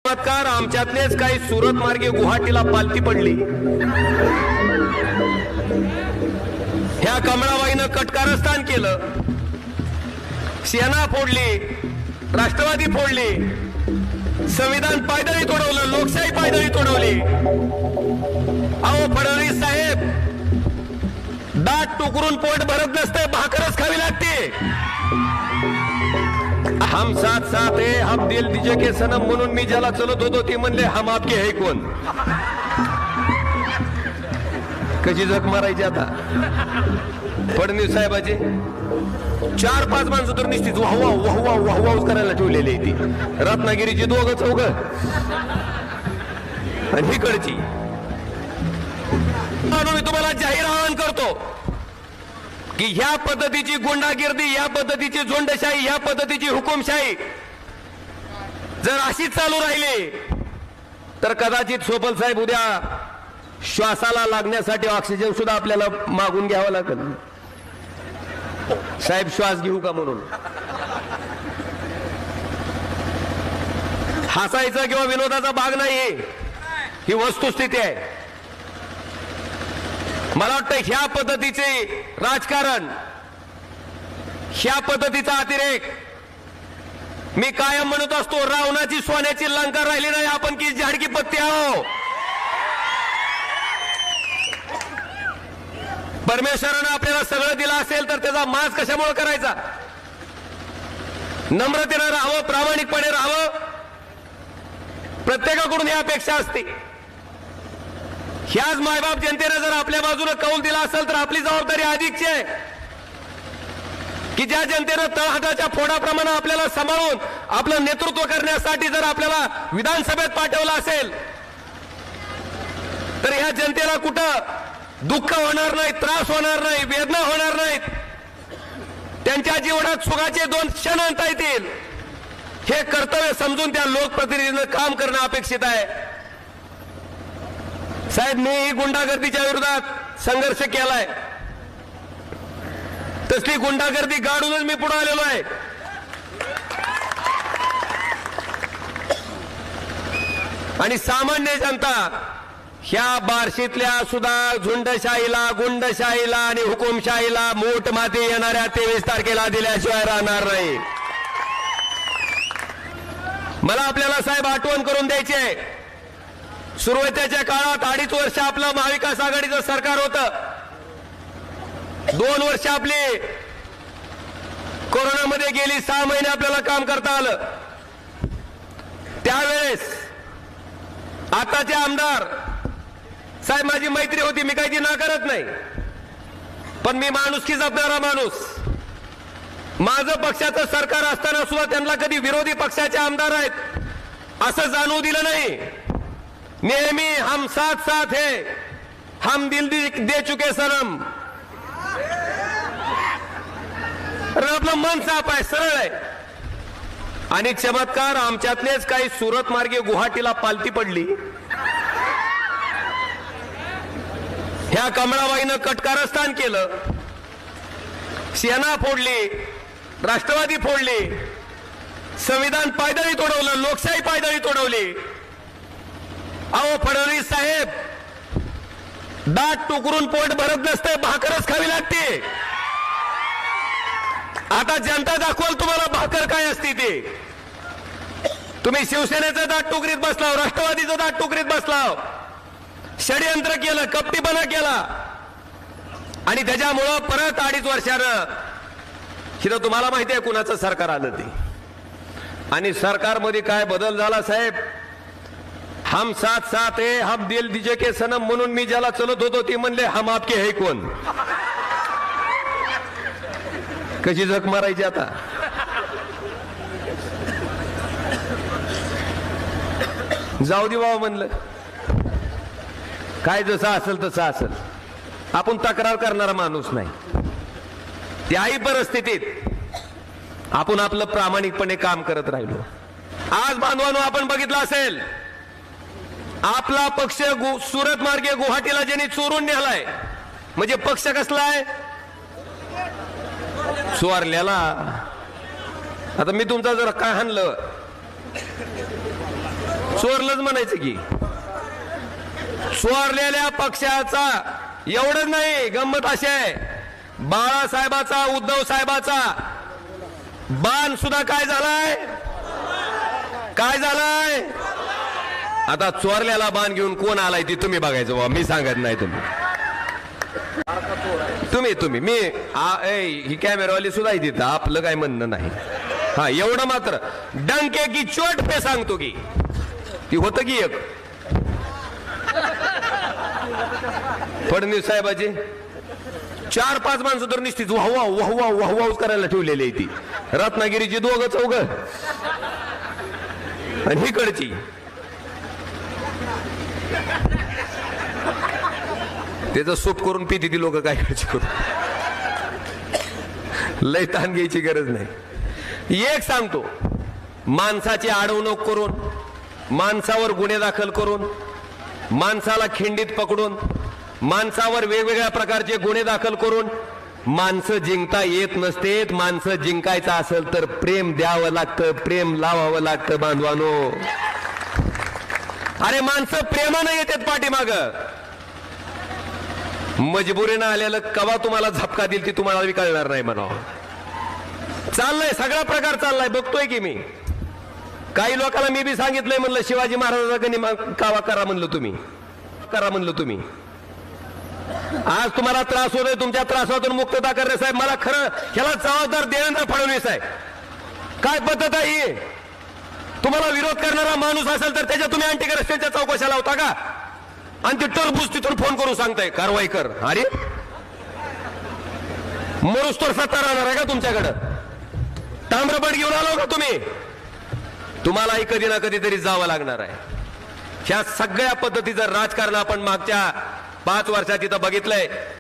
चमत्कार आमच्यातलेच काही सुरत मार्गे गुवाहाटीला पालती पडली। ह्या कमळाबाईनं कटकारस्थान केलं, सेना फोडली, राष्ट्रवादी फोडली, संविधान पायदळी तोडवलं, लोकशाही पायदळी तोडवली। अहो फडणवीस साहेब, दाट टुकरून पोट भरत नसते, भाकरच खावी लागते। हम साथ साथ है, हम दिल दीजिए के सनम म्हणून मी ज्याला चलत होतो ते म्हणले हम आपके है कोण। कशी जग मारायची आता फडणवीस साहेबाचे 4-5 माणसं तर निश्चित वाहवाच करायला ठेवलेली ती रत्नागिरीची 2-4 आणि हिकडची। मी तुम्हाला जाहीर आवाहन करतो की ह्या पद्धतीची गुंडागिर्दी, या पद्धतीची झुंडशाही, या पद्धतीची हुकुमशाही जर अशीच चालू राहिली तर कदाचित सोपल साहेब उद्या श्वासाला लागण्यासाठी ऑक्सिजन सुद्धा आपल्याला मागून घ्यावं लागेल। साहेब श्वास घेऊ का म्हणून हसायचा किंवा विनोदाचा भाग नाही, ही वस्तुस्थिती आहे। मला वाटतं ह्या पद्धतीचे राजकारण, ह्या पद्धतीचा अतिरेक मी कायम म्हणत असतो, रावणाची सोन्याची लंका राहिली नाही, आपण की झाडकी पत्ती आहो। परमेश्वरानं आपल्याला सगळं दिलं असेल तर त्याचा माज कशामुळे करायचा? नम्रतेनं राहावं, प्रामाणिकपणे राहावं, प्रत्येकाकडून ही अपेक्षा असते। ह्याच मायबाप जनतेने जर आपल्या बाजूने कौल दिला असेल तर आपली जबाबदारी अधिकची आहे की ज्या जनतेने तळहाताच्या फोडाप्रमाणे आपल्याला सांभाळून आपलं नेतृत्व करण्यासाठी जर आपल्याला विधानसभेत पाठवलं असेल तर ह्या जनतेला कुठं दुःख होणार नाही, त्रास होणार नाही, वेदना होणार नाहीत, त्यांच्या जीवनात सुखाचे 2 क्षण आणता येतील, हे कर्तव्य समजून त्या लोकप्रतिनिधींना काम करणं अपेक्षित आहे। साहेब मी ही गुंडागर्दीच्या विरोधात संघर्ष केलाय, तसली गुंडागर्दी गाडूनच मी पुढे आलेलो आहे। आणि सामान्य जनता ह्या बार्शीतल्या सुद्धा झुंडशाहीला, गुंडशाहीला आणि हुकुमशाहीला मूठ माती येणाऱ्या 23 तारखेला दिल्याशिवाय राहणार नाही। मला आपल्याला साहेब आठवण करून द्यायची आहे, सुरुवातीच्या काळात 2.5 वर्ष आपलं महाविकास आघाडीचं सरकार होतं, 2 वर्ष आपली कोरोनामध्ये गेली, 6 महिने आपल्याला काम करता आलं। त्यावेळेस आताचे आमदार साहेब, माझी मैत्री होती, मी काही ती नाकारत नाही, पण मी माणुसकी जपणारा माणूस, माझं पक्षाचं सरकार असताना सुद्धा त्यांना कधी विरोधी पक्षाचे आमदार आहेत असं जाणवू दिलं नाही। नेहमी हम साथ साथ है, हम दिल दे चुके सनम। आपलं मन साफ आहे, सरळ आहे। आणि चमत्कार आमच्यातलेच काही सुरत मार्गे गुवाहाटीला पालती पडली। ह्या कमळाबाईनं कटकारस्थान केलं, सेना फोडली, राष्ट्रवादी फोडली, संविधान पायदळी तोडवलं, लोकशाही पायदळी तोडवली। अहो फडणवीस साहेब, दाट टुकरून पोट भरत नसते, भाकरच खावी लागते। आता जनता दाखवल तुम्हाला भाकर काय असते ते। तुम्ही शिवसेनेचं दाट टोकरीत बसलाव, राष्ट्रवादीचं दाट टोकरीत बसलाव, षडयंत्र केलं, कपटीपणा केला आणि त्याच्यामुळं परत 2.5 वर्षानं हिथं तुम्हाला माहिती आहे कुणाचं सरकार आलं ते। आणि सरकारमध्ये काय बदल झाला साहेब? हम साथ साथ है, हम दिल दीजिए के सनम म्हणून मी ज्याला चलत होतो ते म्हणले हम आपके है कोण। कशी जग मारायची आता जाऊ दे बाबा म्हणलं, काय जसं असेल तसं असेल, आपण तक्रार करणारा माणूस नाही। त्याही परिस्थितीत आपण आपलं प्रामाणिकपणे काम करत राहिलो। आज बांधवांनो आपण बघितलं असेल, आपला पक्ष सुरत मार्गे गुवाहाटीला ज्यांनी चोरून नेलाय, म्हणजे पक्ष कसला आहे? चोरलेला। आता मी तुमचा जर काय हाणलं चोरलंच म्हणायचं की. चोरलेल्या पक्षाचा एवढंच नाही, गंमत अशी आहे, बाळासाहेबाचा उद्धव साहेबाचा बाण सुद्धा काय झालाय, काय झालाय. आता चोरल्याला बाण घेऊन कोण आलाय ती तुम्ही बघायचं बाबा, मी सांगत नाही. तुम्ही मी ही कॅमेरावाली सुद्धा आहे तिथं, आपलं काय म्हणणं नाही. हा एवढं मात्र डंके की चोट पे सांगतो की ती होतं की एक फडणवीस साहेबाची 4-5 माणसं तर निश्चित वाहवा करायला ठेवलेली आहे ती. रत्नागिरीची 2-4 आणि हिकडची त्याचं सूप करून पिती ती लोक, काय करायची करून. लय ताण घ्यायची गरज नाही. एक सांगतो, माणसाची अडवणूक करून, माणसावर गुन्हे दाखल करून, माणसाला खिंडीत पकडून, माणसावर वेगवेगळ्या प्रकारचे गुन्हे दाखल करून माणसं जिंकता येत नसतेत. माणसं जिंकायचं असेल तर प्रेम द्यावं लागतं, प्रेम लावावं लागतं बांधवानो. अरे माणसं प्रेमानं येतात पाठीमाग, मजबुरीनं आलेलं कवा तुम्हाला झपका दिल ती तुम्हाला कळणार नाही म्हणावं. चाललंय सगळा प्रकार चाललाय, बघतोय की मी. काही लोकांना मी बी सांगितलंय, म्हणलं शिवाजी महाराजांचा गनिमा कावा करा म्हणलं तुम्ही, करा म्हणलं तुम्ही. आज तुम्हाला त्रास होतोय, तुमच्या त्रासातून मुक्तता करणे साहेब, मला खरं ह्याला जबाबदार देवेंद्र फडणवीस आहे. काय पद्धत आहे ही? तुम्हाला विरोध करणारा माणूस असेल तर त्याच्या तुम्ही अँटी करप्शनच्या चौकशा लावता का? आणि ते टरबूज तिथून फोन करून सांगताय कारवाई कर. अरे मरुस तर सत्ता राहणार आहे का तुमच्याकडं? ताम्रपट घेऊन आलो का तुम्ही? तुम्हालाही कधी ना कधीतरी जावं लागणार आहे. ह्या सगळ्या पद्धतीचं राजकारण आपण मागच्या 5 वर्षात इथं बघितलंय.